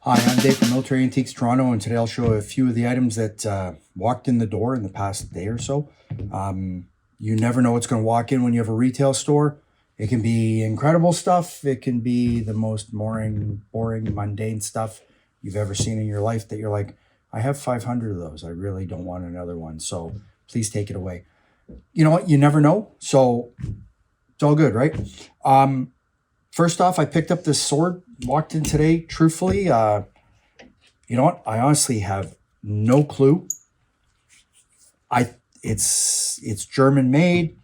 Hi, I'm Dave from Military Antiques Toronto, and today I'll show a few of the items that walked in the door in the past day or so. You never know what's going to walk in when you have a retail store. It can be incredible stuff. It can be the most boring, mundane stuff you've ever seen in your life that you're like, I have 500 of those. I really don't want another one. So please take it away. You know what? You never know. So it's all good, right? First off, I picked up this sword, walked in today, truthfully. You know what? I honestly have no clue. It's German made.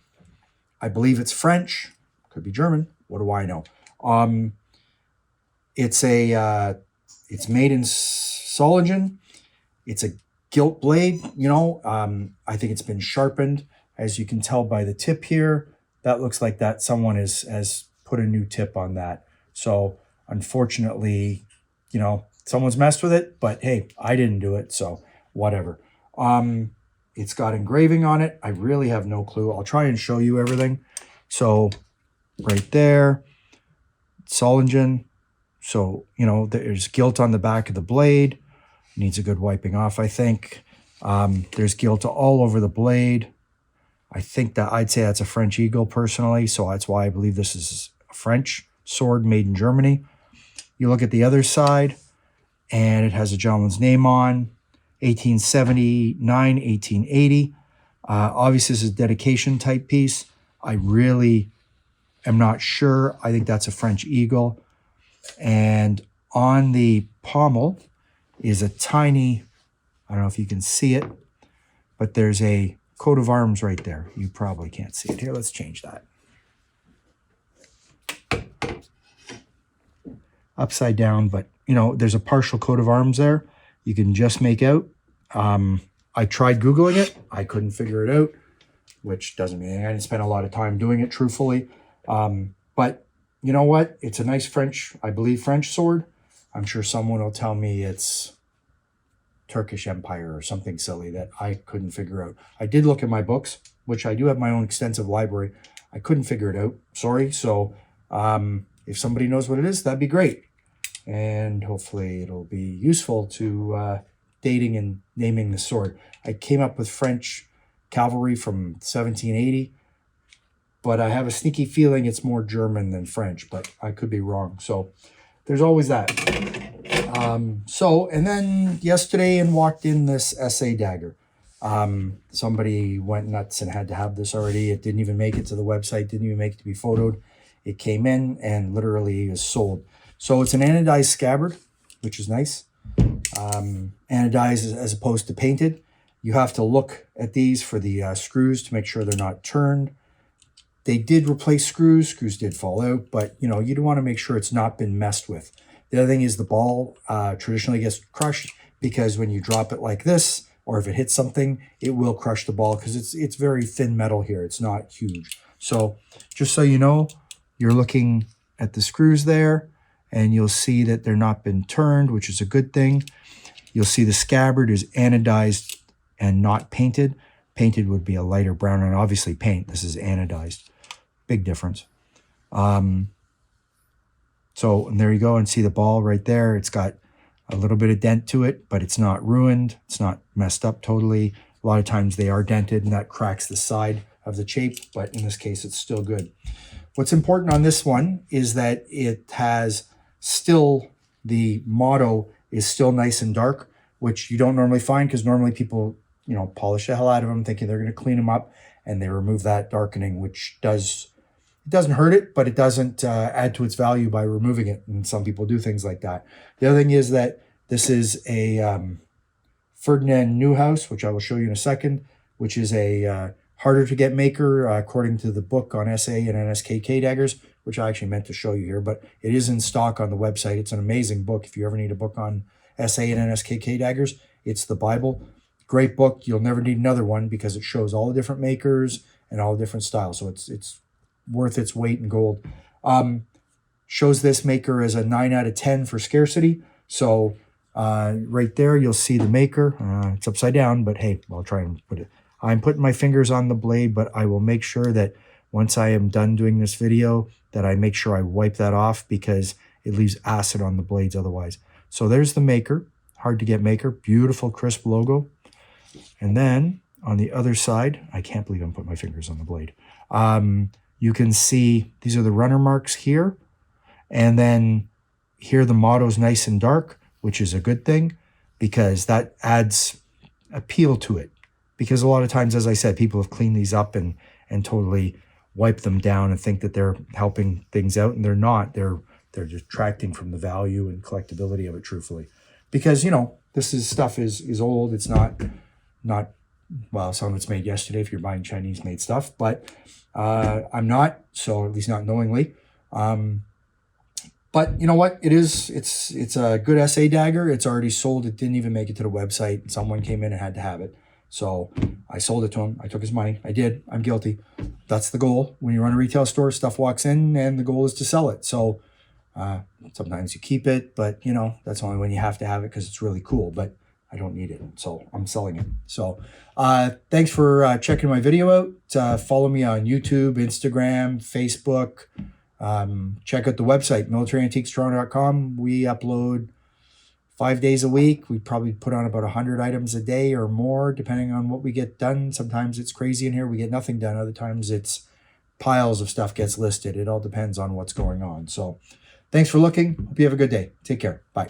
I believe it's French. Could be German. What do I know? It's made in Solingen. It's a gilt blade, you know. I think it's been sharpened, as you can tell by the tip here. That looks like that someone has put a new tip on that. So unfortunately, you know, someone's messed with it, but hey, I didn't do it, so whatever. It's got engraving on it. I really have no clue. I'll try and show you everything. So right there, Solingen. So, you know, there's gilt on the back of the blade. Needs a good wiping off, I think. There's gilt all over the blade. I think that I'd say that's a French eagle personally, so that's why I believe this is a French sword made in Germany. You look at the other side, and it has a gentleman's name on, 1879, 1880. Obviously, this is a dedication type piece. I really am not sure. I think that's a French eagle. And on the pommel is a tiny, I don't know if you can see it, but there's a coat of arms right there. You probably can't see it. Here, let's change that. Upside down, but you know, there's a partial coat of arms there. You can just make out. I tried Googling it. I couldn't figure it out, which doesn't mean I didn't spend a lot of time doing it, truthfully. But you know what? It's a nice French, I believe, French sword. I'm sure someone will tell me it's Turkish Empire or something silly that I couldn't figure out. I did look at my books, which I do have my own extensive library. I couldn't figure it out. Sorry. So if somebody knows what it is, that'd be great. And hopefully it'll be useful to dating and naming the sword. I came up with French Cavalry from 1780, but I have a sneaky feeling it's more German than French, but I could be wrong. So there's always that. And then yesterday and walked in this SA Dagger. Somebody went nuts and had to have this already. It didn't even make it to the website, didn't even make it to be photoed. It came in and literally is sold. So it's an anodized scabbard, which is nice. Anodized as opposed to painted. You have to look at these for the screws to make sure they're not turned. They did replace screws. Screws did fall out, but you know, you do want to make sure it's not been messed with. The other thing is the ball traditionally gets crushed because when you drop it like this, or if it hits something, it will crush the ball because it's very thin metal here. It's not huge. So just so you know, you're looking at the screws there, and you'll see that they're not been turned, which is a good thing. You'll see the scabbard is anodized and not painted. Painted would be a lighter brown, and obviously paint. This is anodized. Big difference. So and there you go, and see the ball right there. It's got a little bit of dent to it, but it's not ruined. It's not messed up totally. A lot of times they are dented, and that cracks the side of the shape, but in this case, it's still good. What's important on this one is that it has still, the motto is still nice and dark, which you don't normally find because normally people, you know, polish the hell out of them thinking they're going to clean them up, and they remove that darkening, which doesn't hurt it, but it doesn't add to its value by removing it. And some people do things like that. The other thing is that this is a Ferdinand Neuhaus, which I will show you in a second, which is a harder to get maker according to the book on SA and NSKK daggers, which I actually meant to show you here, but it is in stock on the website. It's an amazing book. If you ever need a book on SA and NSKK daggers, it's the Bible. Great book. You'll never need another one because it shows all the different makers and all the different styles. So it's worth its weight in gold. Shows this maker as a 9 out of 10 for Scarcity. So right there, you'll see the maker. It's upside down, but hey, I'll try and put it. I'm putting my fingers on the blade, but I will make sure that once I am done doing this video, that I make sure I wipe that off because it leaves acid on the blades otherwise. So there's the maker, hard to get maker, beautiful crisp logo. And then on the other side, I can't believe I'm putting my fingers on the blade. You can see these are the runner marks here. And then here the motto's nice and dark, which is a good thing because that adds appeal to it. Because a lot of times, as I said, people have cleaned these up and totally wiped them down and think that they're helping things out, and they're not. They're detracting from the value and collectability of it, truthfully. Because, you know, stuff is old. It's not well, some of it's made yesterday if you're buying Chinese made stuff, but I'm not, so at least not knowingly. But you know what? It's a good SA dagger. It's already sold. It didn't even make it to the website. Someone came in and had to have it. So I sold it to him. I took his money. I did. I'm guilty. That's the goal. When you run a retail store, stuff walks in and the goal is to sell it. So sometimes you keep it, but you know, that's only when you have to have it because it's really cool, but I don't need it. So I'm selling it. So thanks for checking my video out. Follow me on YouTube, Instagram, Facebook. Check out the website, militarantiquestoronto.com. We upload 5 days a week. We probably put on about 100 items a day or more, depending on what we get done. Sometimes it's crazy in here. We get nothing done. Other times it's piles of stuff gets listed. It all depends on what's going on. So thanks for looking. Hope you have a good day. Take care. Bye.